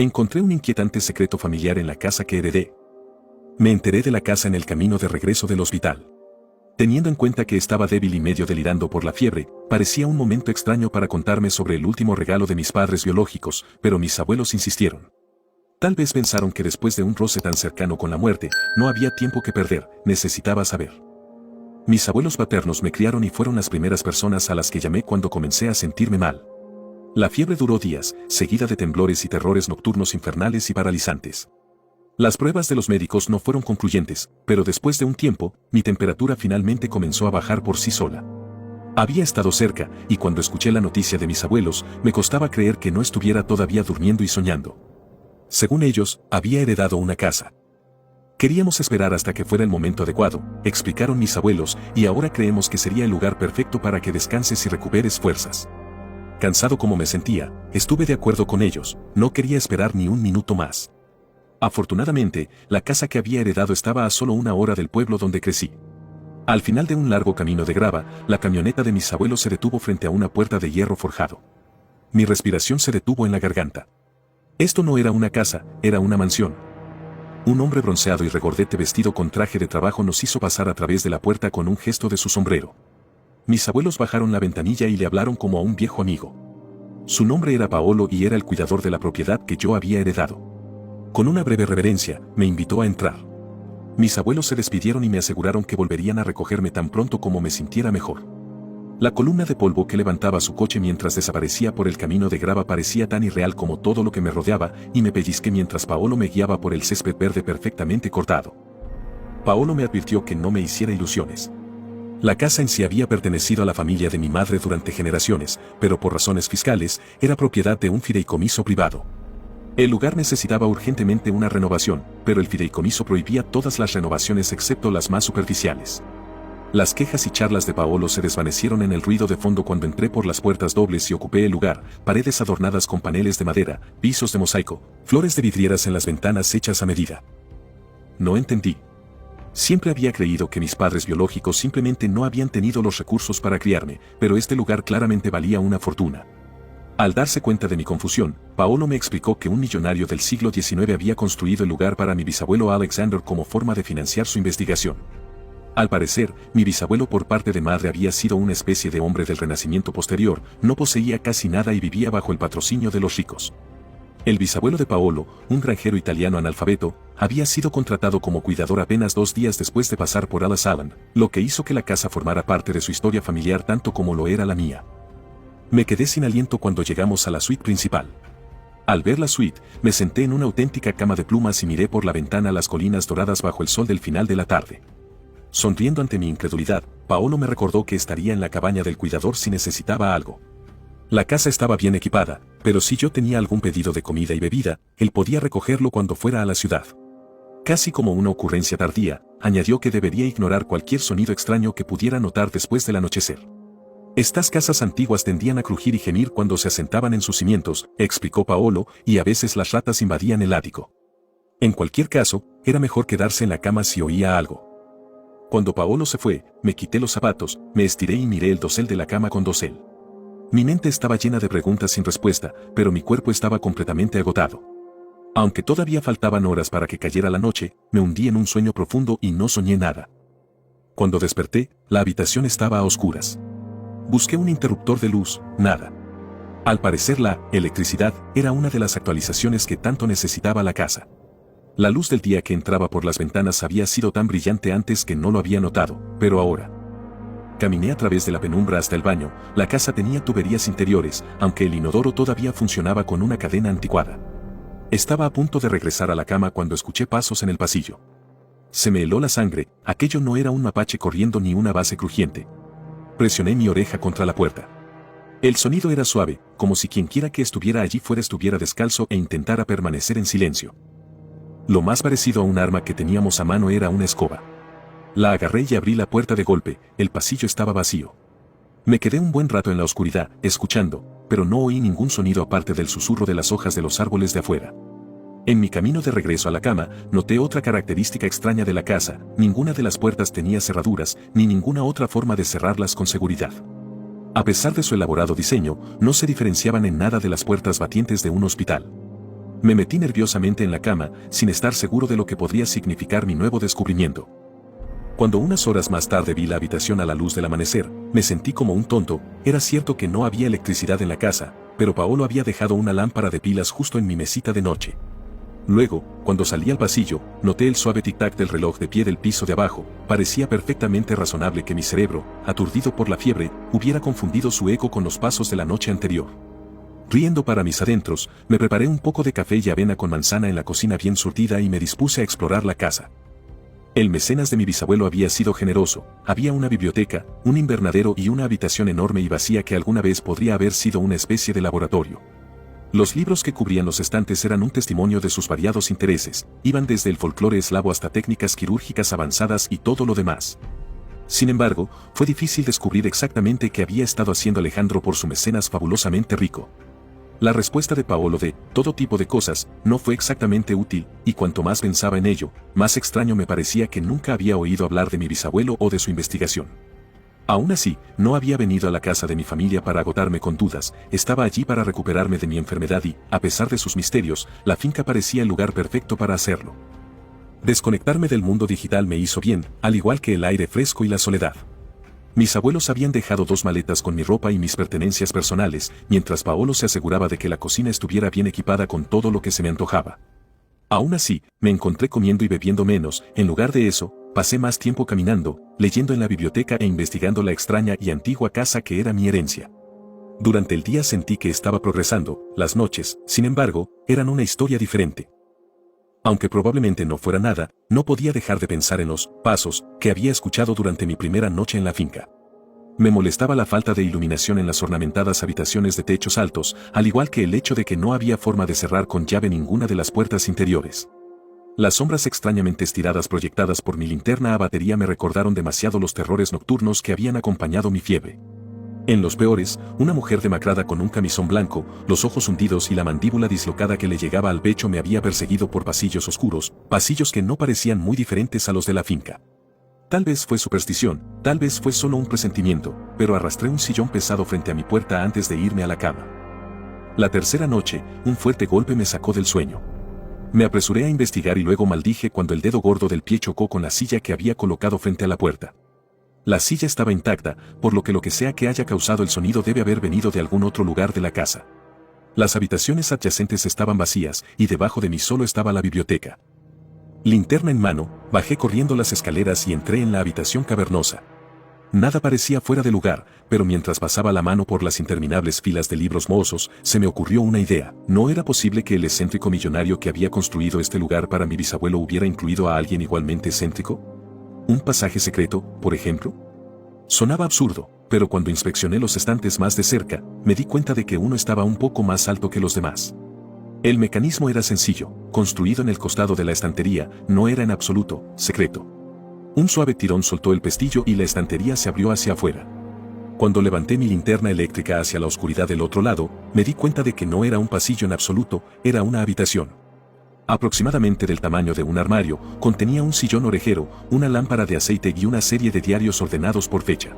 Encontré un inquietante secreto familiar en la casa que heredé. Me enteré de la casa en el camino de regreso del hospital. Teniendo en cuenta que estaba débil y medio delirando por la fiebre, parecía un momento extraño para contarme sobre el último regalo de mis padres biológicos, pero mis abuelos insistieron. Tal vez pensaron que después de un roce tan cercano con la muerte, no había tiempo que perder, necesitaba saber. Mis abuelos paternos me criaron y fueron las primeras personas a las que llamé cuando comencé a sentirme mal. La fiebre duró días, seguida de temblores y terrores nocturnos infernales y paralizantes. Las pruebas de los médicos no fueron concluyentes, pero después de un tiempo, mi temperatura finalmente comenzó a bajar por sí sola. Había estado cerca, y cuando escuché la noticia de mis abuelos, me costaba creer que no estuviera todavía durmiendo y soñando. Según ellos, había heredado una casa. Queríamos esperar hasta que fuera el momento adecuado, explicaron mis abuelos, y ahora creemos que sería el lugar perfecto para que descanses y recuperes fuerzas. Cansado como me sentía, estuve de acuerdo con ellos, no quería esperar ni un minuto más. Afortunadamente, la casa que había heredado estaba a solo 1 hora del pueblo donde crecí. Al final de un largo camino de grava, la camioneta de mis abuelos se detuvo frente a una puerta de hierro forjado. Mi respiración se detuvo en la garganta. Esto no era una casa, era una mansión. Un hombre bronceado y regordete vestido con traje de trabajo nos hizo pasar a través de la puerta con un gesto de su sombrero. Mis abuelos bajaron la ventanilla y le hablaron como a un viejo amigo. Su nombre era Paolo y era el cuidador de la propiedad que yo había heredado. Con una breve reverencia, me invitó a entrar. Mis abuelos se despidieron y me aseguraron que volverían a recogerme tan pronto como me sintiera mejor. La columna de polvo que levantaba su coche mientras desaparecía por el camino de grava parecía tan irreal como todo lo que me rodeaba, y me pellizqué mientras Paolo me guiaba por el césped verde perfectamente cortado. Paolo me advirtió que no me hiciera ilusiones. La casa en sí había pertenecido a la familia de mi madre durante generaciones, pero por razones fiscales, era propiedad de un fideicomiso privado. El lugar necesitaba urgentemente una renovación, pero el fideicomiso prohibía todas las renovaciones excepto las más superficiales. Las quejas y charlas de Paolo se desvanecieron en el ruido de fondo cuando entré por las puertas dobles y ocupé el lugar, paredes adornadas con paneles de madera, pisos de mosaico, flores de vidrieras en las ventanas hechas a medida. No entendí. Siempre había creído que mis padres biológicos simplemente no habían tenido los recursos para criarme, pero este lugar claramente valía una fortuna. Al darse cuenta de mi confusión, Paolo me explicó que un millonario del siglo XIX había construido el lugar para mi bisabuelo Alexander como forma de financiar su investigación. Al parecer, mi bisabuelo por parte de madre había sido una especie de hombre del Renacimiento posterior, no poseía casi nada y vivía bajo el patrocinio de los ricos. El bisabuelo de Paolo, un granjero italiano analfabeto, había sido contratado como cuidador apenas 2 días después de pasar por Ellis Island, lo que hizo que la casa formara parte de su historia familiar tanto como lo era la mía. Me quedé sin aliento cuando llegamos a la suite principal. Al ver la suite, me senté en una auténtica cama de plumas y miré por la ventana las colinas doradas bajo el sol del final de la tarde. Sonriendo ante mi incredulidad, Paolo me recordó que estaría en la cabaña del cuidador si necesitaba algo. La casa estaba bien equipada, pero si yo tenía algún pedido de comida y bebida, él podía recogerlo cuando fuera a la ciudad. Casi como una ocurrencia tardía, añadió que debería ignorar cualquier sonido extraño que pudiera notar después del anochecer. Estas casas antiguas tendían a crujir y gemir cuando se asentaban en sus cimientos, explicó Paolo, y a veces las ratas invadían el ático. En cualquier caso, era mejor quedarse en la cama si oía algo. Cuando Paolo se fue, me quité los zapatos, me estiré y miré el dosel de la cama con dosel. Mi mente estaba llena de preguntas sin respuesta, pero mi cuerpo estaba completamente agotado. Aunque todavía faltaban horas para que cayera la noche, me hundí en un sueño profundo y no soñé nada. Cuando desperté, la habitación estaba a oscuras. Busqué un interruptor de luz, nada. Al parecer la electricidad era una de las actualizaciones que tanto necesitaba la casa. La luz del día que entraba por las ventanas había sido tan brillante antes que no lo había notado, pero ahora. Caminé a través de la penumbra hasta el baño, la casa tenía tuberías interiores, aunque el inodoro todavía funcionaba con una cadena anticuada. Estaba a punto de regresar a la cama cuando escuché pasos en el pasillo. Se me heló la sangre, aquello no era un mapache corriendo ni una base crujiente. Presioné mi oreja contra la puerta. El sonido era suave, como si quienquiera que estuviera allí fuera estuviera descalzo e intentara permanecer en silencio. Lo más parecido a un arma que teníamos a mano era una escoba. La agarré y abrí la puerta de golpe, el pasillo estaba vacío. Me quedé un buen rato en la oscuridad, escuchando, pero no oí ningún sonido aparte del susurro de las hojas de los árboles de afuera. En mi camino de regreso a la cama, noté otra característica extraña de la casa: ninguna de las puertas tenía cerraduras, ni ninguna otra forma de cerrarlas con seguridad. A pesar de su elaborado diseño, no se diferenciaban en nada de las puertas batientes de un hospital. Me metí nerviosamente en la cama, sin estar seguro de lo que podría significar mi nuevo descubrimiento. Cuando unas horas más tarde vi la habitación a la luz del amanecer, me sentí como un tonto. Era cierto que no había electricidad en la casa, pero Paolo había dejado una lámpara de pilas justo en mi mesita de noche. Luego, cuando salí al pasillo, noté el suave tic-tac del reloj de pie del piso de abajo. Parecía perfectamente razonable que mi cerebro, aturdido por la fiebre, hubiera confundido su eco con los pasos de la noche anterior. Riendo para mis adentros, me preparé un poco de café y avena con manzana en la cocina bien surtida y me dispuse a explorar la casa. El mecenas de mi bisabuelo había sido generoso. Había una biblioteca, un invernadero y una habitación enorme y vacía que alguna vez podría haber sido una especie de laboratorio. Los libros que cubrían los estantes eran un testimonio de sus variados intereses, iban desde el folclore eslavo hasta técnicas quirúrgicas avanzadas y todo lo demás. Sin embargo, fue difícil descubrir exactamente qué había estado haciendo Alejandro por su mecenas fabulosamente rico. La respuesta de Paolo de todo tipo de cosas no fue exactamente útil, y cuanto más pensaba en ello, más extraño me parecía que nunca había oído hablar de mi bisabuelo o de su investigación. Aún así, no había venido a la casa de mi familia para agotarme con dudas, estaba allí para recuperarme de mi enfermedad y, a pesar de sus misterios, la finca parecía el lugar perfecto para hacerlo. Desconectarme del mundo digital me hizo bien, al igual que el aire fresco y la soledad. Mis abuelos habían dejado 2 maletas con mi ropa y mis pertenencias personales, mientras Paolo se aseguraba de que la cocina estuviera bien equipada con todo lo que se me antojaba. Aún así, me encontré comiendo y bebiendo menos. En lugar de eso, pasé más tiempo caminando, leyendo en la biblioteca e investigando la extraña y antigua casa que era mi herencia. Durante el día sentí que estaba progresando, las noches, sin embargo, eran una historia diferente. Aunque probablemente no fuera nada, no podía dejar de pensar en los pasos que había escuchado durante mi primera noche en la finca. Me molestaba la falta de iluminación en las ornamentadas habitaciones de techos altos, al igual que el hecho de que no había forma de cerrar con llave ninguna de las puertas interiores. Las sombras extrañamente estiradas proyectadas por mi linterna a batería me recordaron demasiado los terrores nocturnos que habían acompañado mi fiebre. En los peores, una mujer demacrada con un camisón blanco, los ojos hundidos y la mandíbula dislocada que le llegaba al pecho me había perseguido por pasillos oscuros, pasillos que no parecían muy diferentes a los de la finca. Tal vez fue superstición, tal vez fue solo un presentimiento, pero arrastré un sillón pesado frente a mi puerta antes de irme a la cama. La tercera noche, un fuerte golpe me sacó del sueño. Me apresuré a investigar y luego maldije cuando el dedo gordo del pie chocó con la silla que había colocado frente a la puerta. La silla estaba intacta, por lo que sea que haya causado el sonido debe haber venido de algún otro lugar de la casa. Las habitaciones adyacentes estaban vacías, y debajo de mí solo estaba la biblioteca. Linterna en mano, bajé corriendo las escaleras y entré en la habitación cavernosa. Nada parecía fuera de lugar, pero mientras pasaba la mano por las interminables filas de libros mohosos, se me ocurrió una idea. ¿No era posible que el excéntrico millonario que había construido este lugar para mi bisabuelo hubiera incluido a alguien igualmente excéntrico? ¿Un pasaje secreto, por ejemplo? Sonaba absurdo, pero cuando inspeccioné los estantes más de cerca, me di cuenta de que uno estaba un poco más alto que los demás. El mecanismo era sencillo, construido en el costado de la estantería, no era en absoluto secreto. Un suave tirón soltó el pestillo y la estantería se abrió hacia afuera. Cuando levanté mi linterna eléctrica hacia la oscuridad del otro lado, me di cuenta de que no era un pasillo en absoluto, era una habitación. Aproximadamente del tamaño de un armario, contenía un sillón orejero, una lámpara de aceite y una serie de diarios ordenados por fecha.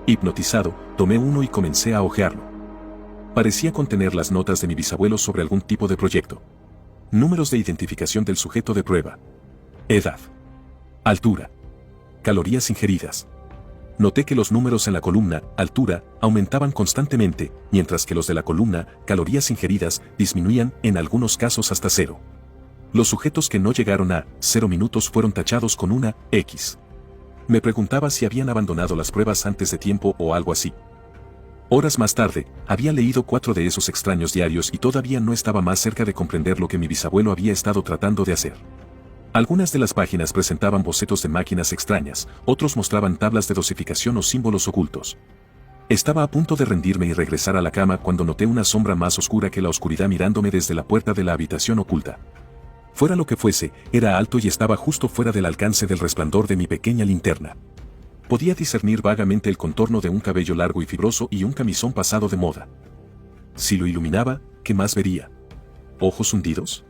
Hipnotizado, tomé uno y comencé a hojearlo. Parecía contener las notas de mi bisabuelo sobre algún tipo de proyecto. Números de identificación del sujeto de prueba. Edad. Altura. Calorías ingeridas. Noté que los números en la columna, altura, aumentaban constantemente, mientras que los de la columna, calorías ingeridas, disminuían, en algunos casos hasta 0. Los sujetos que no llegaron a 0 minutos fueron tachados con una X. Me preguntaba si habían abandonado las pruebas antes de tiempo o algo así. Horas más tarde, había leído 4 de esos extraños diarios y todavía no estaba más cerca de comprender lo que mi bisabuelo había estado tratando de hacer. Algunas de las páginas presentaban bocetos de máquinas extrañas, otros mostraban tablas de dosificación o símbolos ocultos. Estaba a punto de rendirme y regresar a la cama cuando noté una sombra más oscura que la oscuridad mirándome desde la puerta de la habitación oculta. Fuera lo que fuese, era alto y estaba justo fuera del alcance del resplandor de mi pequeña linterna. Podía discernir vagamente el contorno de un cabello largo y fibroso y un camisón pasado de moda. Si lo iluminaba, ¿qué más vería? ¿Ojos hundidos?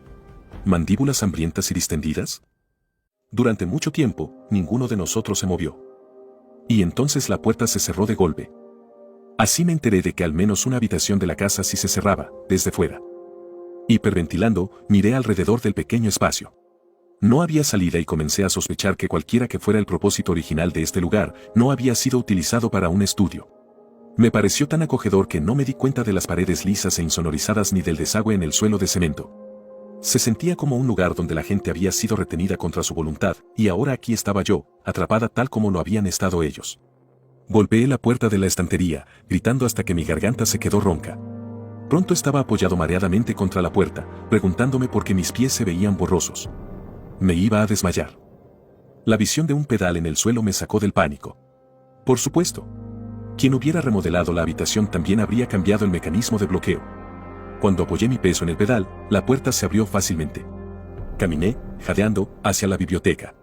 ¿Mandíbulas hambrientas y distendidas? Durante mucho tiempo, ninguno de nosotros se movió. Y entonces la puerta se cerró de golpe. Así me enteré de que al menos una habitación de la casa sí se cerraba, desde fuera. Hiperventilando, miré alrededor del pequeño espacio. No había salida y comencé a sospechar que cualquiera que fuera el propósito original de este lugar, no había sido utilizado para un estudio. Me pareció tan acogedor que no me di cuenta de las paredes lisas e insonorizadas ni del desagüe en el suelo de cemento. Se sentía como un lugar donde la gente había sido retenida contra su voluntad, y ahora aquí estaba yo, atrapada tal como lo habían estado ellos. Golpeé la puerta de la estantería, gritando hasta que mi garganta se quedó ronca. Pronto estaba apoyado mareadamente contra la puerta, preguntándome por qué mis pies se veían borrosos. Me iba a desmayar. La visión de un pedal en el suelo me sacó del pánico. Por supuesto. Quien hubiera remodelado la habitación también habría cambiado el mecanismo de bloqueo. Cuando apoyé mi peso en el pedal, la puerta se abrió fácilmente. Caminé, jadeando, hacia la biblioteca.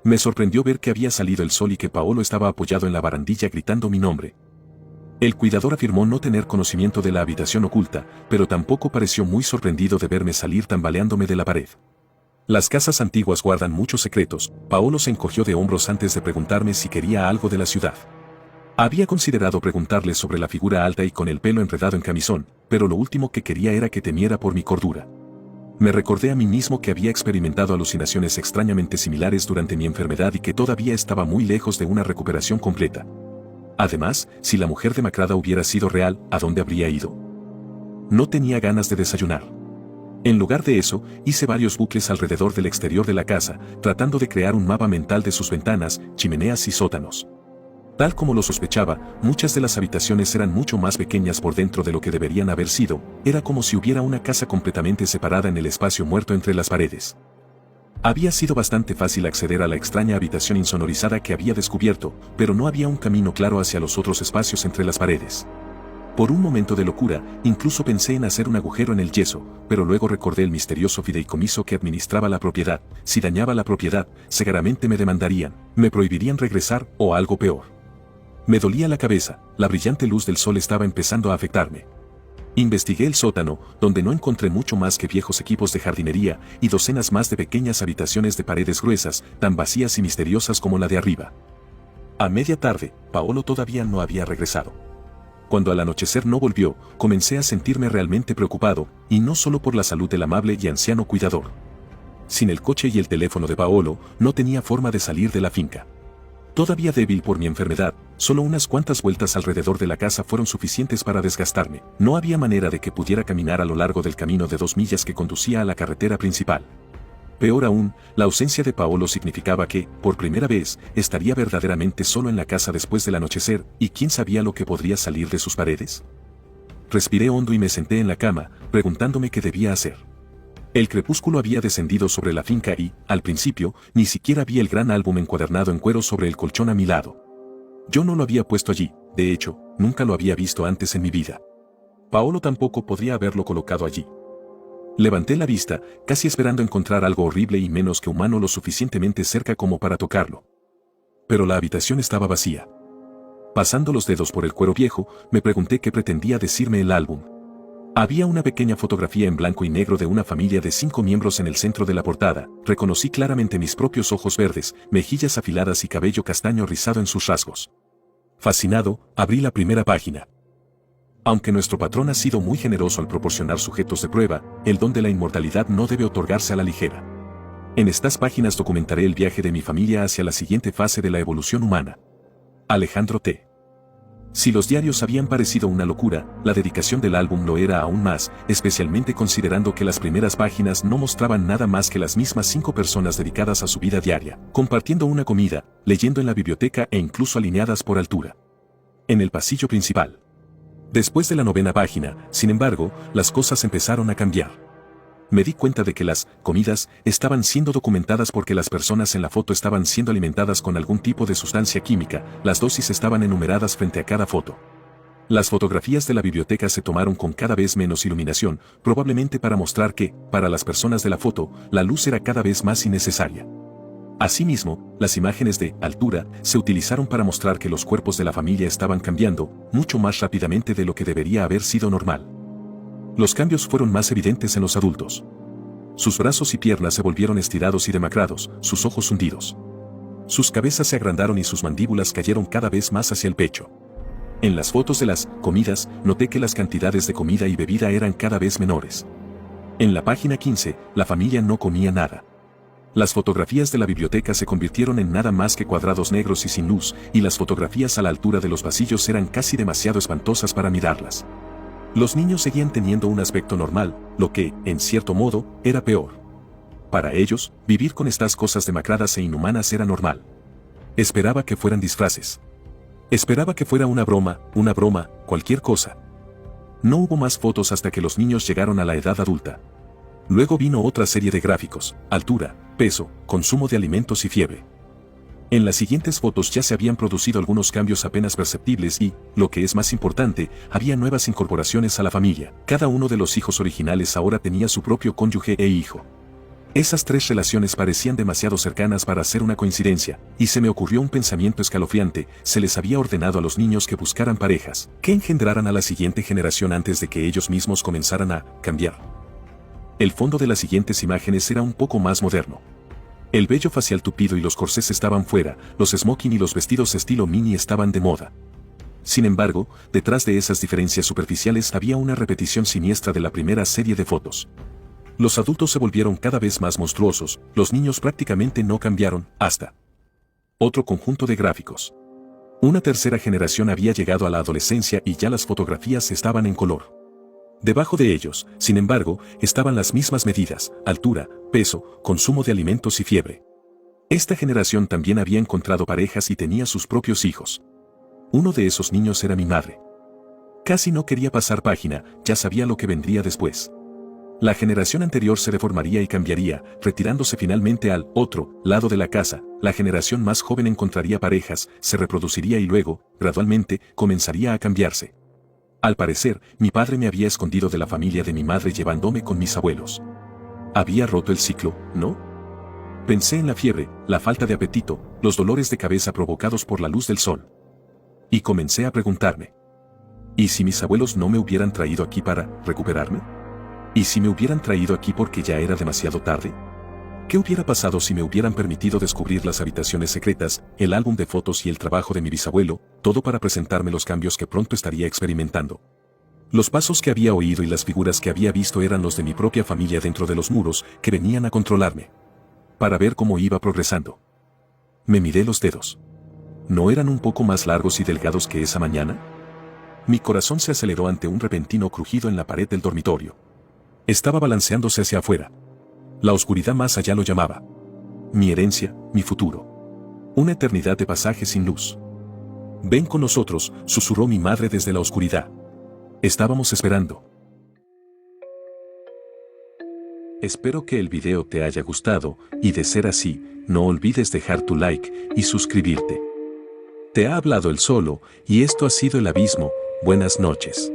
Me sorprendió ver que había salido el sol y que Paolo estaba apoyado en la barandilla gritando mi nombre. El cuidador afirmó no tener conocimiento de la habitación oculta, pero tampoco pareció muy sorprendido de verme salir tambaleándome de la pared. Las casas antiguas guardan muchos secretos. Paolo se encogió de hombros antes de preguntarme si quería algo de la ciudad. Había considerado preguntarle sobre la figura alta y con el pelo enredado en camisón, pero lo último que quería era que temiera por mi cordura. Me recordé a mí mismo que había experimentado alucinaciones extrañamente similares durante mi enfermedad y que todavía estaba muy lejos de una recuperación completa. Además, si la mujer demacrada hubiera sido real, ¿a dónde habría ido? No tenía ganas de desayunar. En lugar de eso, hice varios bucles alrededor del exterior de la casa, tratando de crear un mapa mental de sus ventanas, chimeneas y sótanos. Tal como lo sospechaba, muchas de las habitaciones eran mucho más pequeñas por dentro de lo que deberían haber sido, era como si hubiera una casa completamente separada en el espacio muerto entre las paredes. Había sido bastante fácil acceder a la extraña habitación insonorizada que había descubierto, pero no había un camino claro hacia los otros espacios entre las paredes. Por un momento de locura, incluso pensé en hacer un agujero en el yeso, pero luego recordé el misterioso fideicomiso que administraba la propiedad. Si dañaba la propiedad, seguramente me demandarían, me prohibirían regresar o algo peor. Me dolía la cabeza, la brillante luz del sol estaba empezando a afectarme. Investigué el sótano, donde no encontré mucho más que viejos equipos de jardinería y docenas más de pequeñas habitaciones de paredes gruesas, tan vacías y misteriosas como la de arriba. A media tarde, Paolo todavía no había regresado. Cuando al anochecer no volvió, comencé a sentirme realmente preocupado, y no solo por la salud del amable y anciano cuidador. Sin el coche y el teléfono de Paolo, no tenía forma de salir de la finca. Todavía débil por mi enfermedad, solo unas cuantas vueltas alrededor de la casa fueron suficientes para desgastarme. No había manera de que pudiera caminar a lo largo del camino de 2 millas que conducía a la carretera principal. Peor aún, la ausencia de Paolo significaba que, por primera vez, estaría verdaderamente solo en la casa después del anochecer, y quién sabía lo que podría salir de sus paredes. Respiré hondo y me senté en la cama, preguntándome qué debía hacer. El crepúsculo había descendido sobre la finca y, al principio, ni siquiera vi el gran álbum encuadernado en cuero sobre el colchón a mi lado. Yo no lo había puesto allí, de hecho, nunca lo había visto antes en mi vida. Paolo tampoco podría haberlo colocado allí. Levanté la vista, casi esperando encontrar algo horrible y menos que humano lo suficientemente cerca como para tocarlo. Pero la habitación estaba vacía. Pasando los dedos por el cuero viejo, me pregunté qué pretendía decirme el álbum. Había una pequeña fotografía en blanco y negro de una familia de 5 miembros en el centro de la portada. Reconocí claramente mis propios ojos verdes, mejillas afiladas y cabello castaño rizado en sus rasgos. Fascinado, abrí la primera página. Aunque nuestro patrón ha sido muy generoso al proporcionar sujetos de prueba, el don de la inmortalidad no debe otorgarse a la ligera. En estas páginas documentaré el viaje de mi familia hacia la siguiente fase de la evolución humana. Alejandro T. Si los diarios habían parecido una locura, la dedicación del álbum lo era aún más, especialmente considerando que las primeras páginas no mostraban nada más que las mismas 5 personas dedicadas a su vida diaria, compartiendo una comida, leyendo en la biblioteca e incluso alineadas por altura. En el pasillo principal. Después de la 9ª página, sin embargo, las cosas empezaron a cambiar. Me di cuenta de que las comidas estaban siendo documentadas porque las personas en la foto estaban siendo alimentadas con algún tipo de sustancia química, las dosis estaban enumeradas frente a cada foto. Las fotografías de la biblioteca se tomaron con cada vez menos iluminación, probablemente para mostrar que, para las personas de la foto, la luz era cada vez más innecesaria. Asimismo, las imágenes de altura se utilizaron para mostrar que los cuerpos de la familia estaban cambiando, mucho más rápidamente de lo que debería haber sido normal. Los cambios fueron más evidentes en los adultos. Sus brazos y piernas se volvieron estirados y demacrados, sus ojos hundidos. Sus cabezas se agrandaron y sus mandíbulas cayeron cada vez más hacia el pecho. En las fotos de las comidas, noté que las cantidades de comida y bebida eran cada vez menores. En la página 15, la familia no comía nada. Las fotografías de la biblioteca se convirtieron en nada más que cuadrados negros y sin luz, y las fotografías a la altura de los pasillos eran casi demasiado espantosas para mirarlas. Los niños seguían teniendo un aspecto normal, lo que, en cierto modo, era peor. Para ellos, vivir con estas cosas demacradas e inhumanas era normal. Esperaba que fueran disfraces. Esperaba que fuera una broma, cualquier cosa. No hubo más fotos hasta que los niños llegaron a la edad adulta. Luego vino otra serie de gráficos: altura, peso, consumo de alimentos y fiebre. En las siguientes fotos ya se habían producido algunos cambios apenas perceptibles y, lo que es más importante, había nuevas incorporaciones a la familia. Cada uno de los hijos originales ahora tenía su propio cónyuge e hijo. Esas tres relaciones parecían demasiado cercanas para ser una coincidencia, y se me ocurrió un pensamiento escalofriante: se les había ordenado a los niños que buscaran parejas, que engendraran a la siguiente generación antes de que ellos mismos comenzaran a cambiar. El fondo de las siguientes imágenes era un poco más moderno. El vello facial tupido y los corsés estaban fuera, los smoking y los vestidos estilo mini estaban de moda. Sin embargo, detrás de esas diferencias superficiales había una repetición siniestra de la primera serie de fotos. Los adultos se volvieron cada vez más monstruosos, los niños prácticamente no cambiaron, hasta otro conjunto de gráficos. Una tercera generación había llegado a la adolescencia y ya las fotografías estaban en color. Debajo de ellos, sin embargo, estaban las mismas medidas: altura, peso, consumo de alimentos y fiebre. Esta generación también había encontrado parejas y tenía sus propios hijos. Uno de esos niños era mi madre. Casi no quería pasar página, ya sabía lo que vendría después. La generación anterior se deformaría y cambiaría, retirándose finalmente al otro lado de la casa. La generación más joven encontraría parejas, se reproduciría y luego, gradualmente, comenzaría a cambiarse. Al parecer, mi padre me había escondido de la familia de mi madre llevándome con mis abuelos. Había roto el ciclo, ¿no? Pensé en la fiebre, la falta de apetito, los dolores de cabeza provocados por la luz del sol. Y comencé a preguntarme: ¿y si mis abuelos no me hubieran traído aquí para recuperarme? ¿Y si me hubieran traído aquí porque ya era demasiado tarde? ¿Qué hubiera pasado si me hubieran permitido descubrir las habitaciones secretas, el álbum de fotos y el trabajo de mi bisabuelo, todo para presentarme los cambios que pronto estaría experimentando? Los pasos que había oído y las figuras que había visto eran los de mi propia familia dentro de los muros, que venían a controlarme. Para ver cómo iba progresando. Me miré los dedos. ¿No eran un poco más largos y delgados que esa mañana? Mi corazón se aceleró ante un repentino crujido en la pared del dormitorio. Estaba balanceándose hacia afuera. La oscuridad más allá lo llamaba. Mi herencia, mi futuro. Una eternidad de pasaje sin luz. Ven con nosotros, susurró mi madre desde la oscuridad. Estábamos esperando. Espero que el video te haya gustado, y de ser así, no olvides dejar tu like y suscribirte. Te ha hablado el Solo, y esto ha sido El Abismo. Buenas noches.